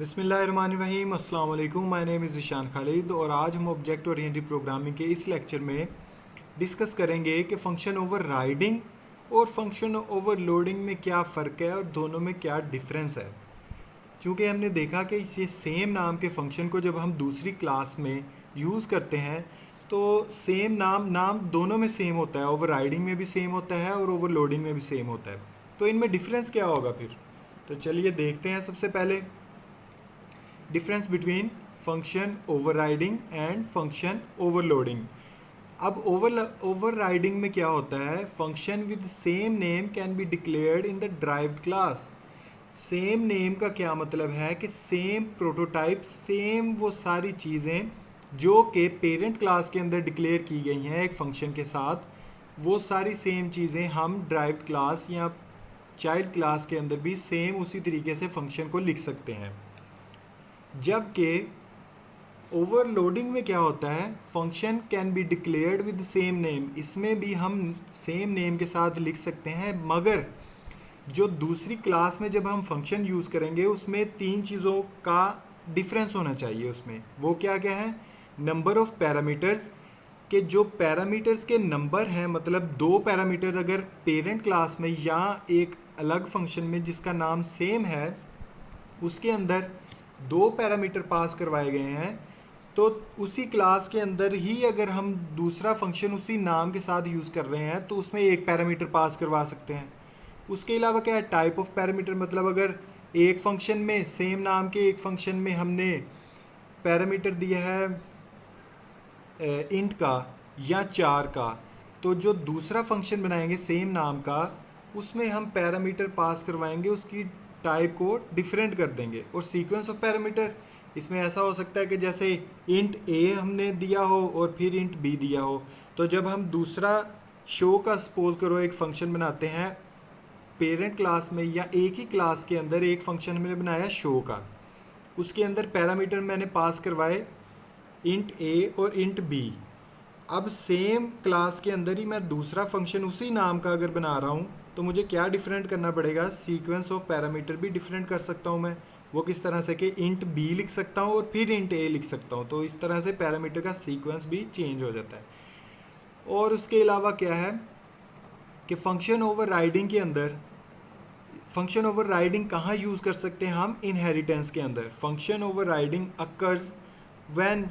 बिस्मिल्लाहिर्रहमानिर्रहीम अस्सलाम वालेकुम। My name is Ishaan Khalid और आज हम ऑब्जेक्ट ओरिएंटेड प्रोग्रामिंग के इस लेक्चर में डिस्कस करेंगे कि फ़ंक्शन ओवर राइडिंग और फंक्शन ओवरलोडिंग में क्या फ़र्क है और दोनों में क्या डिफरेंस है। चूँकि हमने देखा कि ये सेम नाम के फंक्शन को जब हम दूसरी क्लास में यूज़ करते हैं तो सेम नाम दोनों में सेम होता है, ओवर राइडिंग में भी सेम होता है और ओवरलोडिंग में भी सेम होता है। तो इनमें डिफरेंस क्या होगा फिर? तो चलिए देखते हैं। सबसे पहले difference between function overriding and function overloading. अब ओवरराइडिंग में क्या होता है, function with same name can be declared in the derived class. Same name का क्या मतलब है कि सेम प्रोटोटाइप, सेम वो सारी चीज़ें जो कि पेरेंट क्लास के अंदर डिक्लेयर की गई हैं एक फंक्शन के साथ, वो सारी सेम चीज़ें हम ड्राइव्ड क्लास या चाइल्ड क्लास के अंदर भी सेम उसी तरीके से फंक्शन को लिख सकते हैं। जबकि ओवरलोडिंग में क्या होता है, function can be declared with same name, इसमें भी हम सेम नेम के साथ लिख सकते हैं, मगर जो दूसरी क्लास में जब हम फंक्शन यूज़ करेंगे उसमें तीन चीज़ों का डिफरेंस होना चाहिए। उसमें वो क्या क्या है, नंबर ऑफ पैरामीटर्स, के जो पैरामीटर्स के नंबर हैं, मतलब दो पैरामीटर्स अगर पेरेंट क्लास में या एक अलग फंक्शन में जिसका नाम सेम है उसके अंदर दो पैरामीटर पास करवाए गए हैं, तो उसी क्लास के अंदर ही अगर हम दूसरा फंक्शन उसी नाम के साथ यूज़ कर रहे हैं तो उसमें एक पैरामीटर पास करवा सकते हैं। उसके अलावा क्या है, टाइप ऑफ पैरामीटर, मतलब अगर एक फंक्शन में सेम नाम के एक फंक्शन में हमने पैरामीटर दिया है इंट का या 4 का, तो जो दूसरा फंक्शन बनाएंगे सेम नाम का उसमें हम पैरामीटर पास करवाएंगे, उसकी टाइप को डिफरेंट कर देंगे। और सीक्वेंस ऑफ पैरामीटर, इसमें ऐसा हो सकता है कि जैसे इंट ए हमने दिया हो और फिर इंट बी दिया हो, तो जब हम दूसरा शो का सपोज करो एक फंक्शन बनाते हैं पेरेंट क्लास में या एक ही क्लास के अंदर, एक फंक्शन हमने बनाया शो का, उसके अंदर पैरामीटर मैंने पास करवाए इंट ए और इंट बी। अब सेम क्लास के अंदर ही मैं दूसरा फंक्शन उसी नाम का अगर बना रहा हूँ तो मुझे क्या डिफरेंट करना पड़ेगा, सीक्वेंस ऑफ पैरामीटर भी डिफरेंट कर सकता हूँ मैं। वो किस तरह से कि इंट बी लिख सकता हूँ और फिर इंट ए लिख सकता हूँ, तो इस तरह से पैरामीटर का सीक्वेंस भी चेंज हो जाता है। और उसके अलावा क्या है कि फंक्शन ओवरराइडिंग के अंदर, फंक्शन ओवरराइडिंग कहाँ यूज़ कर सकते हैं हम, इनहेरिटेंस के अंदर। Function overriding occurs when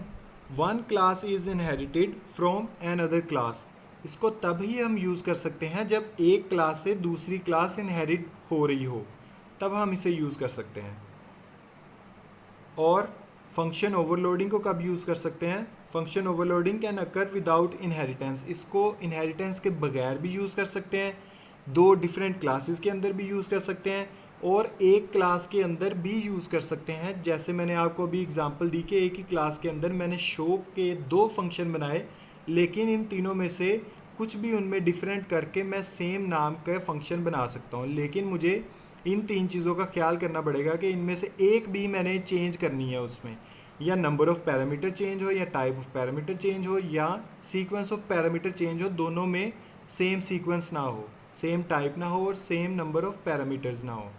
one class is inherited from another class. इसको तभी हम यूज़ कर सकते हैं जब एक क्लास से दूसरी क्लास इनहेरिट हो रही हो, तब हम इसे यूज़ कर सकते हैं। और फंक्शन ओवरलोडिंग को कब यूज़ कर सकते हैं, function overloading can occur without inheritance. इसको इनहेरिटेंस के बगैर भी यूज़ कर सकते हैं, दो डिफरेंट क्लासेस के अंदर भी यूज़ कर सकते हैं और एक क्लास के अंदर भी यूज़ कर सकते हैं। जैसे मैंने आपको अभी एग्जांपल दी कि एक ही क्लास के अंदर मैंने शो के दो फंक्शन बनाए, लेकिन इन तीनों में से कुछ भी उनमें डिफरेंट करके मैं सेम नाम का फंक्शन बना सकता हूँ, लेकिन मुझे इन तीन चीज़ों का ख्याल करना पड़ेगा कि इनमें से एक भी मैंने चेंज करनी है उसमें, या नंबर ऑफ़ पैरामीटर चेंज हो या टाइप ऑफ पैरामीटर चेंज हो या सीक्वेंस ऑफ पैरामीटर चेंज हो, दोनों में सेम सीक्वेंस ना हो, सेम टाइप ना हो और सेम नंबर ऑफ़ पैरामीटर्स ना हो।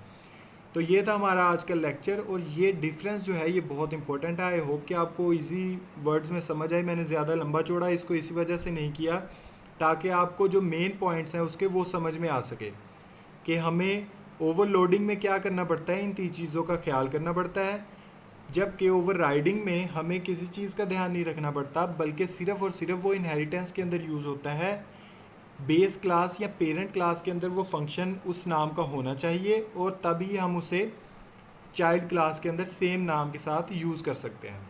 तो ये था हमारा आज का लेक्चर और ये डिफरेंस जो है ये बहुत इंपॉर्टेंट है। आई होप कि आपको इजी वर्ड्स में समझ आए। मैंने ज़्यादा लंबा चौड़ा इसको इसी वजह से नहीं किया ताकि आपको जो मेन पॉइंट्स हैं उसके वो समझ में आ सके कि हमें ओवरलोडिंग में क्या करना पड़ता है, इन तीन चीज़ों का ख्याल करना पड़ता है, जबकि ओवरराइडिंग में हमें किसी चीज़ का ध्यान नहीं रखना पड़ता, बल्कि सिर्फ़ और सिर्फ वो इनहेरिटेंस के अंदर यूज़ होता है। बेस क्लास या पेरेंट क्लास के अंदर वो फंक्शन उस नाम का होना चाहिए और तभी हम उसे चाइल्ड क्लास के अंदर सेम नाम के साथ यूज़ कर सकते हैं।